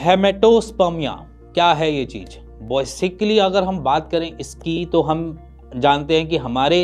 हेमेटोस्पर्मिया क्या है ये चीज़? बेसिकली अगर हम बात करें इसकी तो हम जानते हैं कि हमारे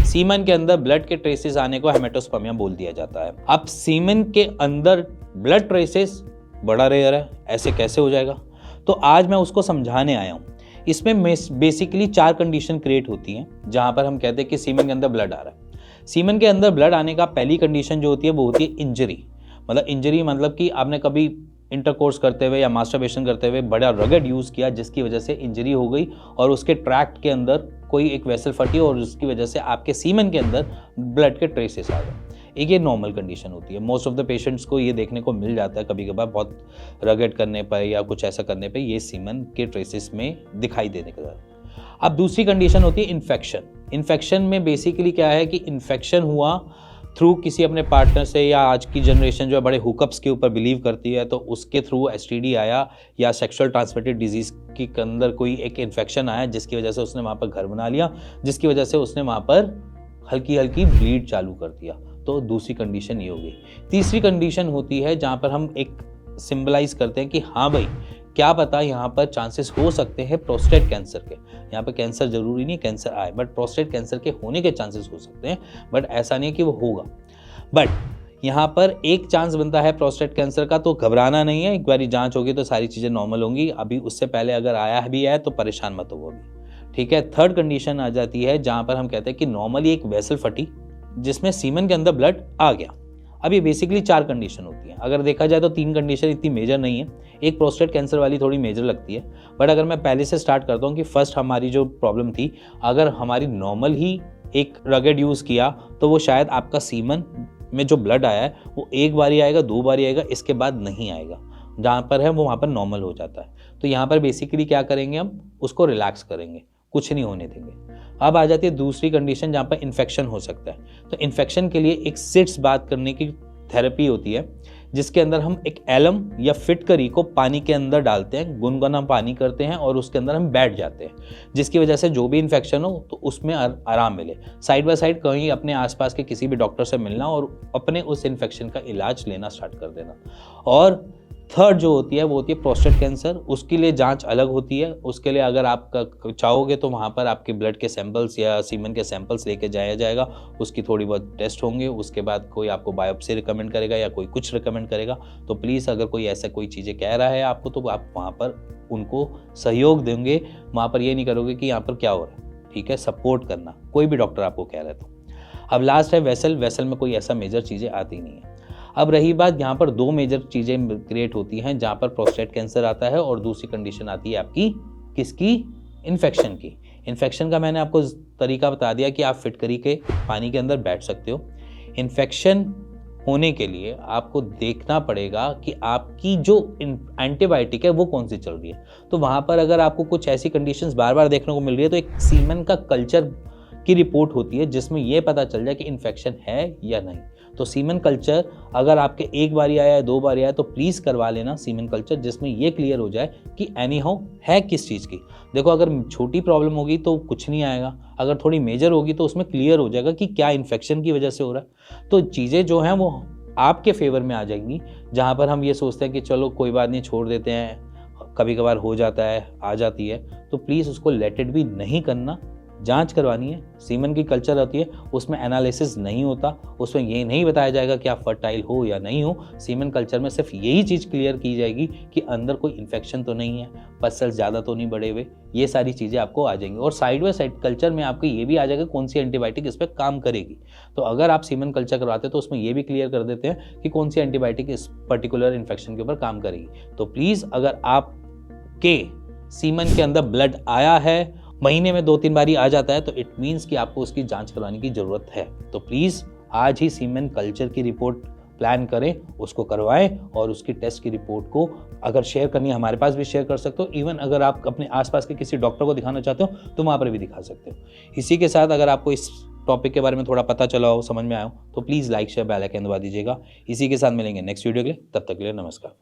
सीमन के अंदर ब्लड के ट्रेसेस आने को हेमेटोस्पर्मिया बोल दिया जाता है। अब सीमन के अंदर ब्लड ट्रेसेस बड़ा रेयर है, ऐसे कैसे हो जाएगा? तो आज मैं उसको समझाने आया हूँ। इसमें बेसिकली 4 कंडीशन क्रिएट होती हैं जहाँ पर हम कहते हैं कि सीमन के अंदर ब्लड आ रहा है। सीमन के अंदर ब्लड आने का पहली कंडीशन जो होती है वो होती है इंजरी। इंजरी मतलब कि आपने कभी इंटरकोर्स करते हुए या मास्टरबेशन करते हुए बड़ा रगड़ यूज़ किया जिसकी वजह से इंजरी हो गई और उसके ट्रैक्ट के अंदर कोई एक वेसल फटी और उसकी वजह से आपके सीमन के अंदर ब्लड के ट्रेसेस आ गए। एक ये नॉर्मल कंडीशन होती है। मोस्ट ऑफ द पेशेंट्स को ये देखने को मिल जाता है कभी कभार बहुत रगड़ करने पर या कुछ ऐसा करने पर ये सीमन के ट्रेसेस में दिखाई देने का। अब दूसरी कंडीशन होती है इन्फेक्शन। इन्फेक्शन में बेसिकली क्या है कि इन्फेक्शन हुआ थ्रू किसी अपने पार्टनर से, या आज की जनरेशन जो है बड़े हुकअप्स के ऊपर बिलीव करती है, तो उसके थ्रू एसटीडी आया या सेक्सुअल ट्रांसमिटेड डिजीज़ के अंदर कोई एक इन्फेक्शन आया जिसकी वजह से उसने वहाँ पर घर बना लिया, जिसकी वजह से उसने वहाँ पर हल्की हल्की ब्लीड चालू कर दिया। तो दूसरी कंडीशन ये हो गई। तीसरी कंडीशन होती है जहाँ पर हम एक सिंबलाइज करते हैं कि हाँ भाई क्या पता यहाँ पर चांसेस हो सकते हैं प्रोस्टेट कैंसर के। यहाँ पर कैंसर जरूरी नहीं कैंसर आए, बट प्रोस्टेट कैंसर के होने के चांसेस हो सकते हैं, बट ऐसा नहीं है कि वो होगा। बट यहाँ पर एक चांस बनता है प्रोस्टेट कैंसर का, तो घबराना नहीं है। एक बारी जांच होगी तो सारी चीज़ें नॉर्मल होंगी। अभी उससे पहले अगर आया भी है तो परेशान मत हो अभी, ठीक है। थर्ड कंडीशन आ जाती है जहाँ पर हम कहते हैं कि नॉर्मली एक वेसल फटी जिसमें सीमन के अंदर ब्लड आ गया। अब ये बेसिकली 4 कंडीशन होती हैं। अगर देखा जाए तो 3 कंडीशन इतनी मेजर नहीं है, एक प्रोस्टेट कैंसर वाली थोड़ी मेजर लगती है। बट अगर मैं पहले से स्टार्ट करता हूँ कि फर्स्ट हमारी जो प्रॉब्लम थी, अगर हमारी नॉर्मल ही एक रगड़ यूज़ किया तो वो शायद आपका सीमन में जो ब्लड आया है वो एक बार ही आएगा, 2 बार ही आएगा, इसके बाद नहीं आएगा। जहाँ पर है वो वहाँ पर नॉर्मल हो जाता है। तो यहाँ पर बेसिकली क्या करेंगे, हम उसको रिलैक्स करेंगे, कुछ नहीं होने देंगे। अब आ जाती है दूसरी कंडीशन जहाँ पर इन्फेक्शन हो सकता है। तो इन्फेक्शन के लिए एक सिट्स बात करने की थेरेपी होती है जिसके अंदर हम एक एलम या फिटकरी को पानी के अंदर डालते हैं, गुनगुना पानी करते हैं और उसके अंदर हम बैठ जाते हैं, जिसकी वजह से जो भी इन्फेक्शन हो तो उसमें आराम मिले। साइड बाय साइड कहीं अपने आसपास के किसी भी डॉक्टर से मिलना और अपने उस इन्फेक्शन का इलाज लेना स्टार्ट कर देना। और थर्ड जो होती है वो होती है प्रोस्टेट कैंसर। उसके लिए जांच अलग होती है। उसके लिए अगर आप चाहोगे तो वहाँ पर आपके ब्लड के सैंपल्स या सीमन के सैंपल्स लेके जाया जाएगा, उसकी थोड़ी बहुत टेस्ट होंगे, उसके बाद कोई आपको बायोप्सी रिकमेंड करेगा या कोई कुछ रिकमेंड करेगा। तो प्लीज़ अगर कोई ऐसा कोई चीज़ें कह रहा है आपको तो आप वहाँ पर उनको सहयोग देंगे, वहाँ पर ये नहीं करोगे कि यहाँ पर क्या हो रहा है, ठीक है। सपोर्ट करना, कोई भी डॉक्टर आपको कह रहा है तो। अब लास्ट है वेसल। वेसल में कोई ऐसा मेजर चीज़ें आती नहीं है। अब रही बात, यहाँ पर 2 मेजर चीज़ें क्रिएट होती हैं जहाँ पर प्रोस्टेट कैंसर आता है और दूसरी कंडीशन आती है आपकी किसकी, इन्फेक्शन की। इन्फेक्शन का मैंने आपको तरीका बता दिया कि आप फिटकरी के पानी के अंदर बैठ सकते हो। इन्फेक्शन होने के लिए आपको देखना पड़ेगा कि आपकी जो एंटीबायोटिक है वो कौन सी चल रही है। तो वहाँ पर अगर आपको कुछ ऐसी कंडीशंस बार बार देखने को मिल रही है तो एक सीमन का कल्चर की रिपोर्ट होती है जिसमें ये पता चल जाए कि इन्फेक्शन है या नहीं। तो सीमन कल्चर अगर आपके एक बार आया है, 2 बार आया है तो प्लीज़ करवा लेना सीमन कल्चर, जिसमें ये क्लियर हो जाए कि एनी हाउ है किस चीज़ की। देखो अगर छोटी प्रॉब्लम होगी तो कुछ नहीं आएगा, अगर थोड़ी मेजर होगी तो उसमें क्लियर हो जाएगा कि क्या इन्फेक्शन की वजह से हो रहा है। तो चीज़ें जो हैं वो आपके फेवर में आ जाएंगी, जहाँ पर हम ये सोचते हैं कि चलो कोई बात नहीं छोड़ देते हैं, कभी कभार हो जाता है, आ जाती है, तो प्लीज़ उसको लेट इट बी नहीं करना। जांच करवानी है। सीमन की कल्चर होती है, उसमें एनालिसिस नहीं होता, उसमें ये नहीं बताया जाएगा कि आप फर्टाइल हो या नहीं हो। सीमन कल्चर में सिर्फ यही चीज़ क्लियर की जाएगी कि अंदर कोई इन्फेक्शन तो नहीं है, पसल्स ज़्यादा तो नहीं बढ़े हुए, ये सारी चीज़ें आपको आ जाएंगी। और साइड बाय साइड कल्चर में आपको ये भी आ जाएगा कौन सी एंटीबायोटिक इस पर काम करेगी। तो अगर आप सीमन कल्चर करवाते हैं तो उसमें ये भी क्लियर कर देते हैं कि कौन सी एंटीबायोटिक इस पर्टिकुलर इन्फेक्शन के ऊपर काम करेगी। तो प्लीज़ अगर आपके सीमन के अंदर ब्लड आया है, महीने में 2-3 बारी आ जाता है, तो इट मीन्स कि आपको उसकी जांच करवाने की ज़रूरत है। तो प्लीज़ आज ही सीमन कल्चर की रिपोर्ट प्लान करें, उसको करवाएं और उसकी टेस्ट की रिपोर्ट को अगर शेयर करनी है हमारे पास भी शेयर कर सकते हो। इवन अगर आप अपने आसपास के किसी डॉक्टर को दिखाना चाहते हो तो वहाँ पर भी दिखा सकते हो। इसी के साथ अगर आपको इस टॉपिक के बारे में थोड़ा पता चला हो, समझ में आया हो, तो please like share bell icon दबा दीजिएगा। इसी के साथ मिलेंगे नेक्स्ट वीडियो के लिए, तब तक के लिए नमस्कार।